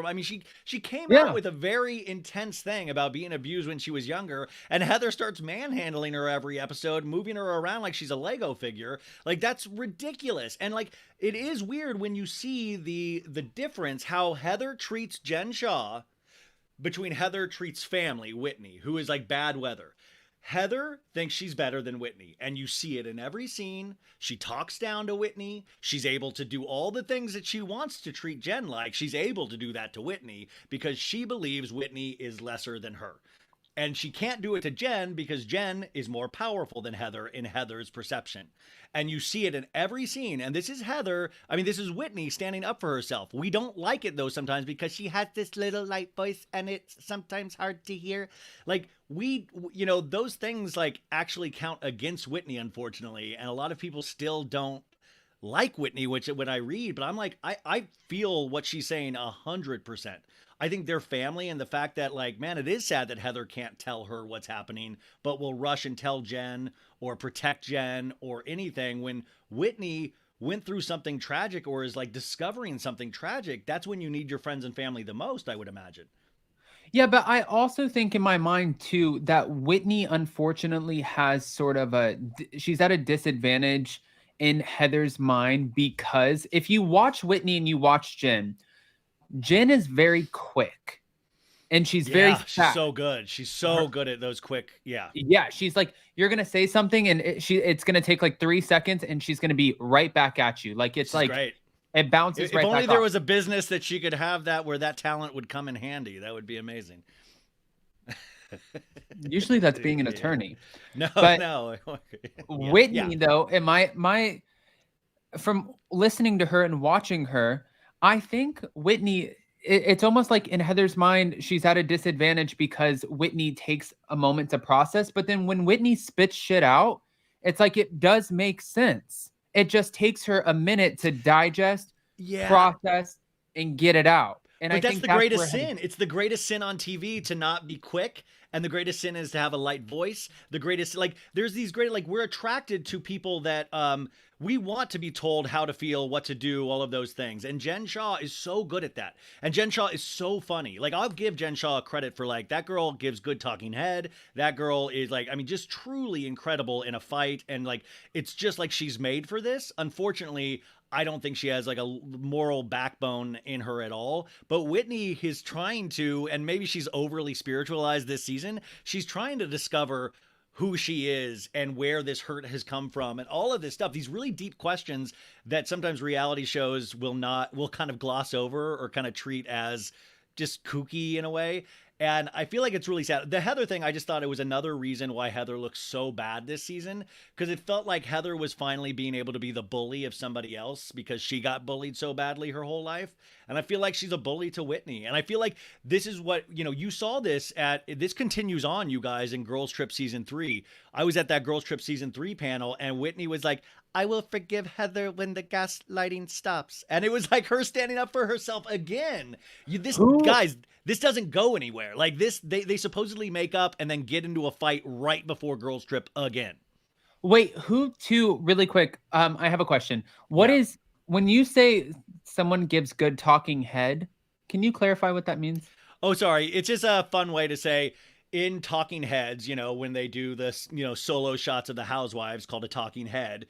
[SPEAKER 3] She came
[SPEAKER 2] yeah.
[SPEAKER 3] out with a very intense thing about being abused when she was younger, and Heather starts manhandling her every episode, moving her around like she's a Lego figure. Like that's ridiculous. And like it is weird when you see the difference how Heather treats Jen Shaw between Heather treats family, Whitney, who is like bad weather. Heather thinks she's better than Whitney, and you see it in every scene. She talks down to Whitney. She's able to do all the things that she wants to treat Jen like. She's able to do that to Whitney because she believes Whitney is lesser than her. And she can't do it to Jen because Jen is more powerful than Heather in Heather's perception. And you see it in every scene. And this is Heather. I mean, this is Whitney standing up for herself. We don't like it though sometimes because she has this little light voice and it's sometimes hard to hear. Like those things like actually count against Whitney, unfortunately. And a lot of people still don't like Whitney, which when I read, but I'm like, I feel what she's saying 100%. I think their family and the fact that like, man, it is sad that Heather can't tell her what's happening, but will rush and tell Jen or protect Jen or anything. When Whitney went through something tragic or is like discovering something tragic, that's when you need your friends and family the most, I would imagine.
[SPEAKER 2] Yeah, but I also think in my mind too that Whitney unfortunately has sort of she's at a disadvantage in Heather's mind because if you watch Whitney and you watch Jen is very quick and she's very fast.
[SPEAKER 3] She's so good. She's so good at those quick. Yeah.
[SPEAKER 2] Yeah. She's like, you're going to say something and it's going to take like 3 seconds and she's going to be right back at you. Like, it's like,
[SPEAKER 3] great.
[SPEAKER 2] It bounces
[SPEAKER 3] if
[SPEAKER 2] right back
[SPEAKER 3] only there
[SPEAKER 2] off.
[SPEAKER 3] was a business that she could have that where that talent would come in handy. That would be amazing.
[SPEAKER 2] Usually that's being an attorney.
[SPEAKER 3] No.
[SPEAKER 2] Whitney though, and my from listening to her and watching her, I think Whitney, it's almost like in Heather's mind, she's at a disadvantage because Whitney takes a moment to process. But then when Whitney spits shit out, it's like it does make sense. It just takes her a minute to digest, process, and get it out. And
[SPEAKER 3] but
[SPEAKER 2] I
[SPEAKER 3] that's
[SPEAKER 2] think
[SPEAKER 3] the greatest sin. It's the greatest sin on TV to not be quick. And the greatest sin is to have a light voice. The greatest, like, there's these great, like, we're attracted to people that we want to be told how to feel, what to do, all of those things. And Jen Shaw is so good at that. And Jen Shaw is so funny. Like, I'll give Jen Shaw credit for, like, that girl gives good talking head. That girl is, like, I mean, just truly incredible in a fight. And, like, it's just like she's made for this. Unfortunately, I don't think she has like a moral backbone in her at all. But Whitney is trying to, and maybe she's overly spiritualized this season, she's trying to discover who she is and where this hurt has come from and all of this stuff. These really deep questions that sometimes reality shows will kind of gloss over or kind of treat as just kooky in a way. And I feel like it's really sad. The Heather thing, I just thought it was another reason why Heather looks so bad this season, because it felt like Heather was finally being able to be the bully of somebody else because she got bullied so badly her whole life. And I feel like she's a bully to Whitney. And I feel like this is what, you saw this this continues on, you guys, in Girls Trip Season 3. I was at that Girls Trip Season 3 panel and Whitney was like, "I will forgive Heather when the gaslighting stops." And it was like her standing up for herself again. Guys, this doesn't go anywhere. Like this, they supposedly make up and then get into a fight right before Girls Trip again.
[SPEAKER 2] Wait, really quick, I have a question. What is, when you say someone gives good talking head, can you clarify what that means?
[SPEAKER 3] Oh, sorry. It's just a fun way to say in talking heads, when they do this, solo shots of the Housewives called a talking head,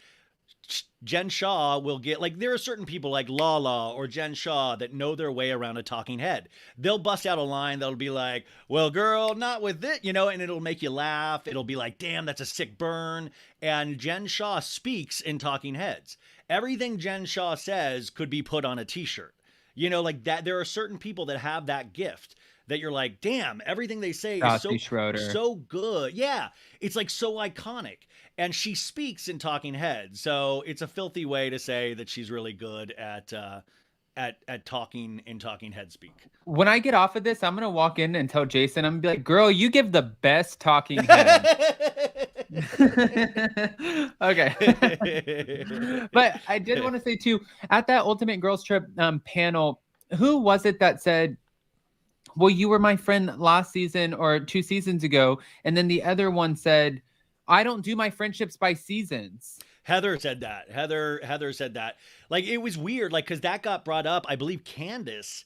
[SPEAKER 3] Jen Shaw will get, like, there are certain people like Lala or Jen Shaw that know their way around a talking head. They'll bust out a line that'll be like, well, girl, not with it, and it'll make you laugh. It'll be like, damn, that's a sick burn. And Jen Shaw speaks in talking heads. Everything Jen Shaw says could be put on a t-shirt. Like that. There are certain people that have that gift that you're like, damn, everything they say is
[SPEAKER 2] Stassi Schroeder.
[SPEAKER 3] so good. Yeah, it's like so iconic. And she speaks in talking heads, so it's a filthy way to say that she's really good at talking in talking head speak.
[SPEAKER 2] When I get off of this, I'm gonna walk in and tell Jason, I'm gonna be like, girl, you give the best talking head. Okay. But I did want to say too, at that Ultimate Girls Trip panel, who was it that said, well, you were my friend last season or 2 seasons ago, and then the other one said, I don't do my friendships by seasons.
[SPEAKER 3] Heather said that. Heather said that. Like, it was weird, like, because that got brought up. I believe Candace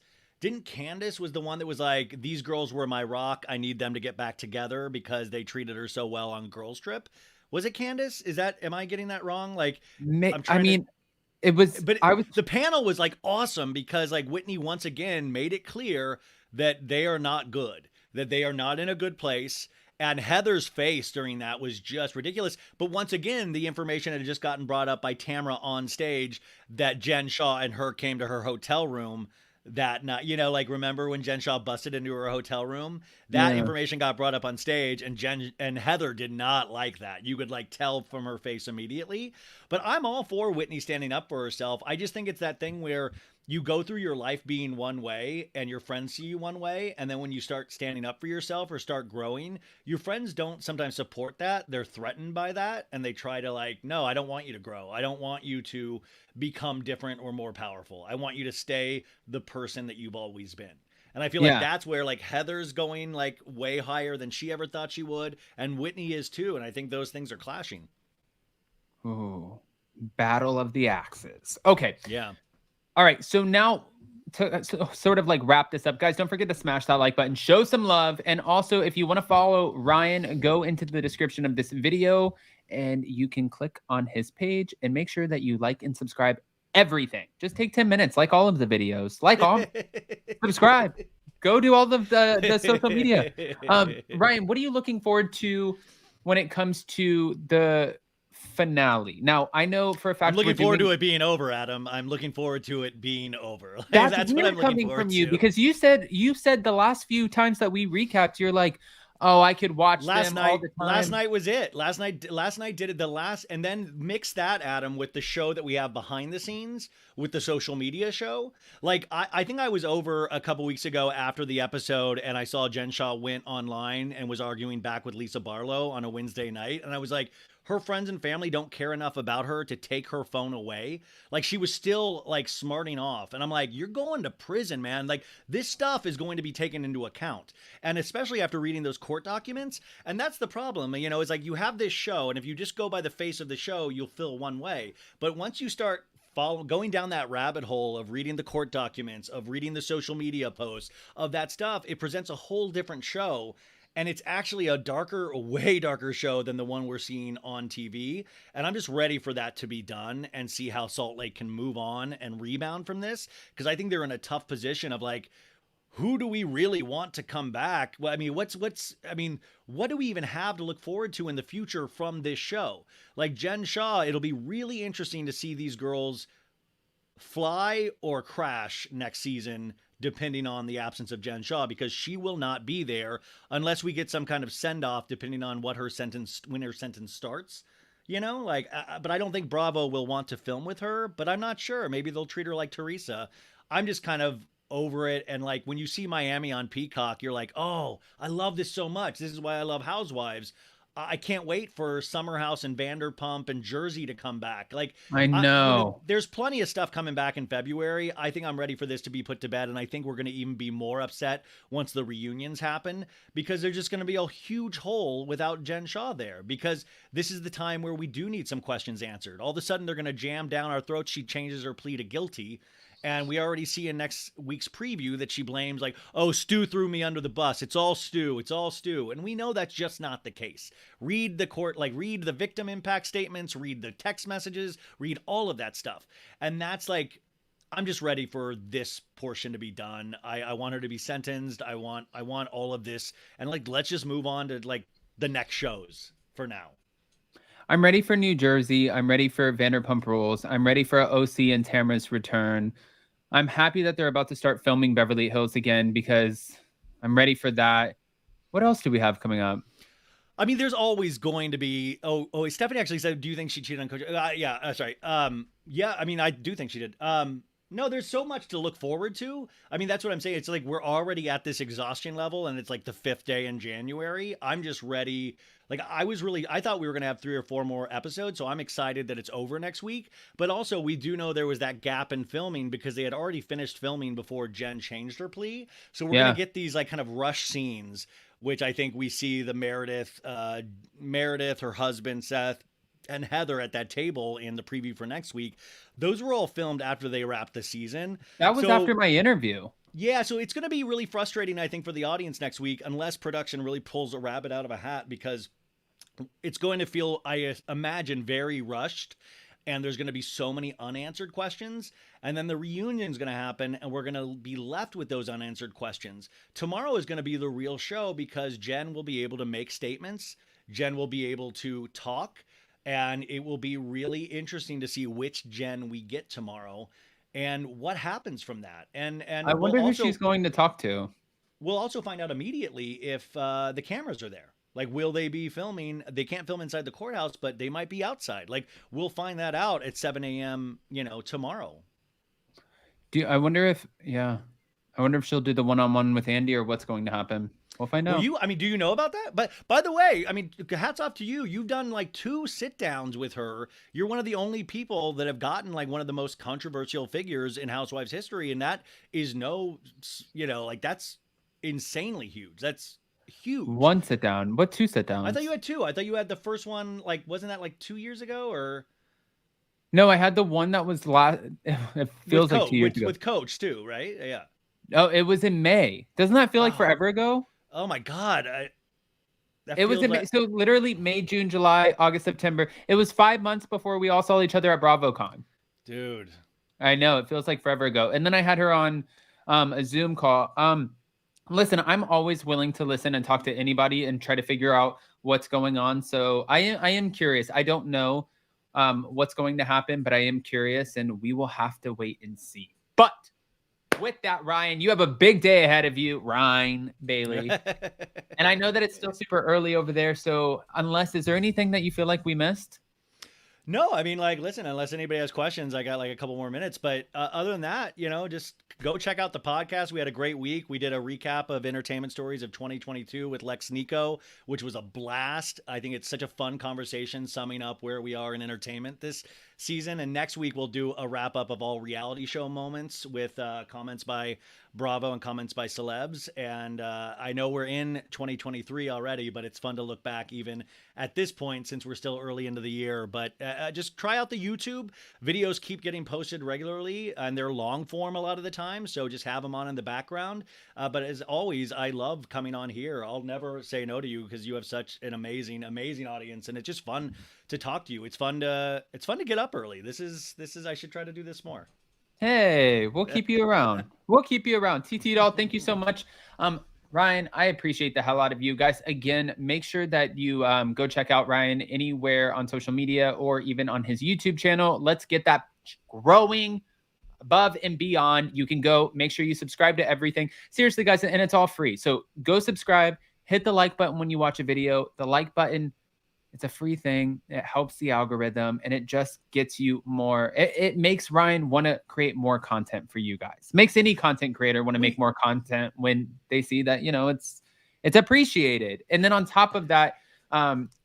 [SPEAKER 3] was the one that was like, these girls were my rock. I need them to get back together because they treated her so well on Girls Trip. Was it Candace? Am I getting that wrong? Like,
[SPEAKER 2] it was,
[SPEAKER 3] but the panel was like awesome because like Whitney once again made it clear that they are not good, that they are not in a good place. And Heather's face during that was just ridiculous. But once again, the information had just gotten brought up by Tamra on stage that Jen Shaw and her came to her hotel room that night. Like, remember when Jen Shaw busted into her hotel room? That information got brought up on stage, and Jen and Heather did not like that. You could like tell from her face immediately. But I'm all for Whitney standing up for herself. I just think it's that thing where you go through your life being one way and your friends see you one way. And then when you start standing up for yourself or start growing, your friends don't sometimes support that. They're threatened by that. And they try to like, no, I don't want you to grow. I don't want you to become different or more powerful. I want you to stay the person that you've always been. And I feel like that's where like Heather's going like way higher than she ever thought she would. And Whitney is too. And I think those things are clashing.
[SPEAKER 2] Ooh, battle of the axes. Okay.
[SPEAKER 3] Yeah.
[SPEAKER 2] All right, so now to sort of like wrap this up, guys, don't forget to smash that like button, show some love. And also, if you want to follow Ryan, go into the description of this video and you can click on his page and make sure that you like and subscribe everything. Just take 10 minutes, like all of the videos, like all, subscribe, go do all of the social media. Ryan, what are you looking forward to when it comes to the finale? Now, I know for a fact
[SPEAKER 3] I'm looking forward to it being over, Adam. I'm looking forward to it being over.
[SPEAKER 2] That's what I'm looking forward to. Because you said the last few times that we recapped, you're like, oh, I could watch them all the time.
[SPEAKER 3] Last night was it. Last night did it. And then mix that, Adam, with the show that we have behind the scenes with the social media show. Like, I think I was over a couple weeks ago after the episode, and I saw Jen Shaw went online and was arguing back with Lisa Barlow on a Wednesday night, and I was like, her friends and family don't care enough about her to take her phone away. Like, she was still like smarting off. And I'm like, you're going to prison, man. Like, this stuff is going to be taken into account. And especially after reading those court documents. And that's the problem, is like you have this show, and if you just go by the face of the show, you'll feel one way. But once you start going down that rabbit hole of reading the court documents, of reading the social media posts, of that stuff, it presents a whole different show. And it's actually a way darker show than the one we're seeing on TV. And I'm just ready for that to be done and see how Salt Lake can move on and rebound from this. Because I think they're in a tough position of like, who do we really want to come back? Well, I mean, what do we even have to look forward to in the future from this show? Like Jen Shaw, it'll be really interesting to see these girls fly or crash next season, depending on the absence of Jen Shaw, because she will not be there unless we get some kind of send-off, depending on when her sentence starts, but I don't think Bravo will want to film with her, but I'm not sure. Maybe they'll treat her like Teresa. I'm just kind of over it. And like, when you see Miami on Peacock, you're like, oh, I love this so much. This is why I love Housewives. I can't wait for Summer House and Vanderpump and Jersey to come back. Like,
[SPEAKER 2] I know
[SPEAKER 3] there's plenty of stuff coming back in February. I think I'm ready for this to be put to bed. And I think we're going to even be more upset once the reunions happen, because there's just going to be a huge hole without Jen Shaw there, because this is the time where we do need some questions answered. All of a sudden they're going to jam down our throats. She changes her plea to guilty. And we already see in next week's preview that she blames like, oh, Stu threw me under the bus. It's all Stu. It's all Stu. And we know that's just not the case. Read read the victim impact statements, read the text messages, read all of that stuff. And that's like, I'm just ready for this portion to be done. I want her to be sentenced. I want all of this. And like, let's just move on to like the next shows for now.
[SPEAKER 2] I'm ready for New Jersey. I'm ready for Vanderpump Rules. I'm ready for OC and Tamara's return. I'm happy that they're about to start filming Beverly Hills again because I'm ready for that. What else do we have coming up?
[SPEAKER 3] I mean, there's always going to be. Oh, Stephanie actually said, "Do you think she cheated on Coach?" Yeah, sorry. Yeah, I mean, I do think she did. No, there's so much to look forward to. I mean, that's what I'm saying. It's like we're already at this exhaustion level, and it's like the 5th day in January. I'm just ready. Like I thought we were gonna have 3 or 4 more episodes, so I'm excited that it's over next week. But also, we do know there was that gap in filming because they had already finished filming before Jen changed her plea. So we're gonna get these like kind of rush scenes, which I think we see the Meredith, her husband Seth, and Heather at that table in the preview for next week. Those were all filmed after they wrapped the season.
[SPEAKER 2] That was after my interview.
[SPEAKER 3] Yeah, so it's going to be really frustrating, I think, for the audience next week, unless production really pulls a rabbit out of a hat, because it's going to feel, I imagine, very rushed. And there's going to be so many unanswered questions. And then the reunion is going to happen, and we're going to be left with those unanswered questions. Tomorrow is going to be the real show because Jen will be able to make statements. Jen will be able to talk. And it will be really interesting to see which Jen we get tomorrow and what happens from that. And
[SPEAKER 2] I wonder who she's going to talk to.
[SPEAKER 3] We'll also find out immediately if the cameras are there. Like, will they be filming? They can't film inside the courthouse, but they might be outside. Like, we'll find that out at 7 a.m., tomorrow.
[SPEAKER 2] I wonder if she'll do the one-on-one with Andy or what's going to happen. We'll find out.
[SPEAKER 3] Do you know about that? But by the way, I mean, hats off to you. You've done like 2 sit-downs with her. You're one of the only people that have gotten like one of the most controversial figures in Housewives history. And that is that's insanely huge. That's huge.
[SPEAKER 2] 1 sit-down. What 2 sit-downs?
[SPEAKER 3] I thought you had 2. I thought you had the first one, like, wasn't that like 2 years ago or?
[SPEAKER 2] No, I had the one that was last. It feels like 2 years ago.
[SPEAKER 3] With Coach too, right? Yeah.
[SPEAKER 2] Oh, it was in May. Doesn't that feel like forever ago?
[SPEAKER 3] Oh my God.
[SPEAKER 2] It was in May. So literally May, June, July, August, September. It was 5 months before we all saw each other at BravoCon.
[SPEAKER 3] Dude.
[SPEAKER 2] I know. It feels like forever ago. And then I had her on a Zoom call. Listen, I'm always willing to listen and talk to anybody and try to figure out what's going on. So I am curious. I don't know what's going to happen, but I am curious, and we will have to wait and see. But with that, Ryan, you have a big day ahead of you, Ryan Bailey. And I know that it's still super early over there. So is there anything that you feel like we missed?
[SPEAKER 3] No, I mean, like, listen, unless anybody has questions, I got like a couple more minutes. But other than that, just go check out the podcast. We had a great week. We did a recap of entertainment stories of 2022 with Lex Nico, which was a blast. I think it's such a fun conversation summing up where we are in entertainment this season. And next week, we'll do a wrap up of all reality show moments with comments by Bravo and comments by celebs. And I know we're in 2023 already, but it's fun to look back even at this point since we're still early into the year. But just try out the YouTube. Videos keep getting posted regularly, and they're long form a lot of the time. So just have them on in the background. But as always, I love coming on here. I'll never say no to you because you have such an amazing, amazing audience, and it's just fun to talk to you. It's fun to get up early. This is I should try to do this more.
[SPEAKER 2] Hey, we'll keep you around. We'll keep you around. TT Doll, thank you so much. Ryan, I appreciate the hell out of you guys. Again, make sure that you go check out Ryan anywhere on social media or even on his YouTube channel. Let's get that growing above and beyond. You can go make sure you subscribe to everything. Seriously, guys, and it's all free. So go subscribe, hit the like button when you watch a video. The like button, it's a free thing. It helps the algorithm, and it just gets you more. It makes Ryan want to create more content for you guys. Makes any content creator want to make more content when they see that, it's appreciated. And then on top of that,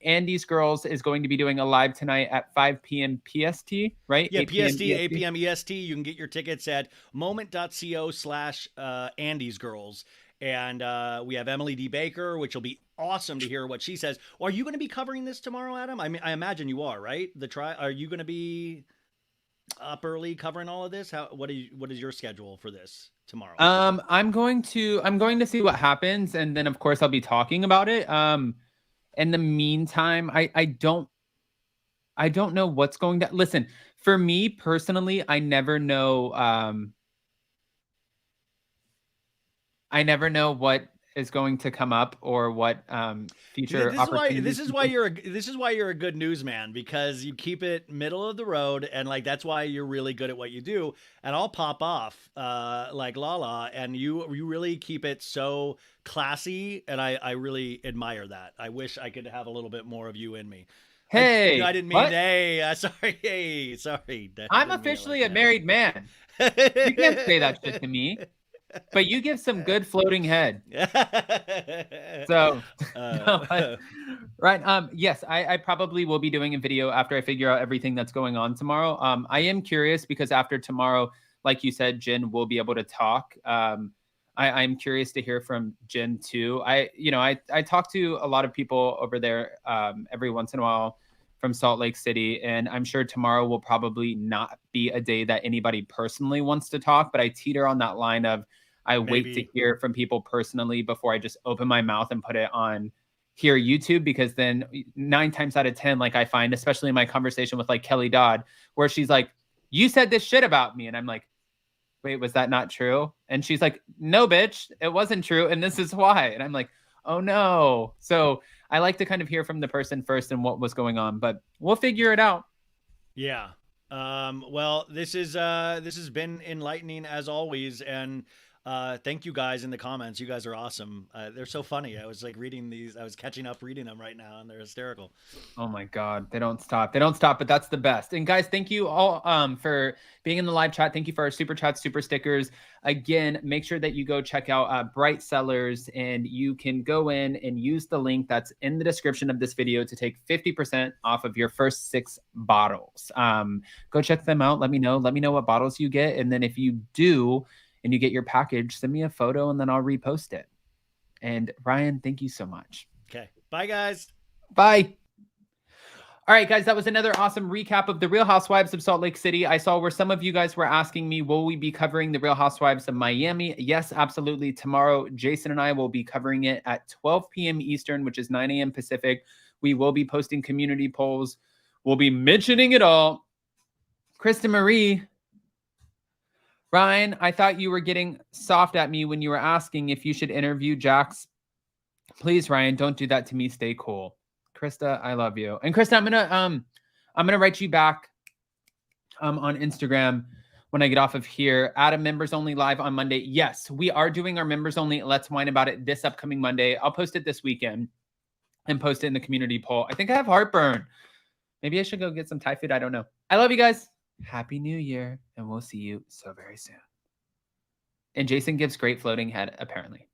[SPEAKER 2] Andy's Girls is going to be doing a live tonight at 5 p.m. PST, right?
[SPEAKER 3] Yeah, PST, 8 p.m. EST. You can get your tickets at moment.co/Andy's Girls. And we have Emily D. Baker, which will be awesome to hear what she says. Are you going to be covering this tomorrow, Adam? I mean, I imagine you are, right? Are you going to be? up early covering all of this? What is your schedule for this tomorrow?
[SPEAKER 2] I'm going to see what happens, and then of course I'll be talking about it. In the meantime, I don't know what's going to listen. For me personally, I never know what is going to come up or what future opportunities.
[SPEAKER 3] This is why you're a good newsman, because you keep it middle of the road, and like that's why you're really good at what you do. And I'll pop off like Lala, and you really keep it so classy, and I really admire that. I wish I could have a little bit more of you in me.
[SPEAKER 2] Hey,
[SPEAKER 3] I didn't mean.
[SPEAKER 2] what?
[SPEAKER 3] Hey, sorry. Hey, sorry.
[SPEAKER 2] I'm officially a married man. You can't say that shit to me. But you give some good floating head. So, right. Yes, I probably will be doing a video after I figure out everything that's going on tomorrow. I am curious because after tomorrow, like you said, Jen will be able to talk. I'm curious to hear from Jen too. I talk to a lot of people over there every once in a while from Salt Lake City, and I'm sure tomorrow will probably not be a day that anybody personally wants to talk, but I teeter on that line of I wait to hear from people personally before I just open my mouth and put it on here YouTube, because then 9 times out of 10, like I find, especially in my conversation with like Kelly Dodd, where she's like, you said this shit about me. And I'm like, wait, was that not true? And she's like, no, bitch, it wasn't true. And this is why. And I'm like, oh no. So I like to kind of hear from the person first and what was going on, but we'll figure it out.
[SPEAKER 3] Yeah. Well, this has been enlightening as always. And thank you guys in the comments. You guys are awesome. They're so funny. I was like reading these. I was catching up reading them right now, and they're hysterical.
[SPEAKER 2] Oh my God. They don't stop. They don't stop, but that's the best. And guys, thank you all for being in the live chat. Thank you for our super chats, super stickers. Again, make sure that you go check out Bright Cellars, and you can go in and use the link that's in the description of this video to take 50% off of your first 6 bottles. Go check them out. Let me know what bottles you get. And then if you do, and you get your package, send me a photo and then I'll repost it. And Ryan, thank you so much.
[SPEAKER 3] Okay. Bye, guys.
[SPEAKER 2] Bye. All right, guys, that was another awesome recap of the Real Housewives of Salt Lake City. I saw where some of you guys were asking me, will we be covering the Real Housewives of Miami? Yes, absolutely. Tomorrow, Jason and I will be covering it at 12 p.m. Eastern, which is 9 a.m. Pacific. We will be posting community polls. We'll be mentioning it all. Krista Marie, Ryan, I thought you were getting soft at me when you were asking if you should interview Jax. Please, Ryan, don't do that to me. Stay cool. Krista, I love you. And Krista, I'm gonna write you back on Instagram when I get off of here. Add a members only live on Monday. Yes, we are doing our members only Let's Whine About It this upcoming Monday. I'll post it this weekend and post it in the community poll. I think I have heartburn. Maybe I should go get some Thai food. I don't know. I love you guys. Happy New Year, and we'll see you so very soon. And Jason gives great floating head, apparently.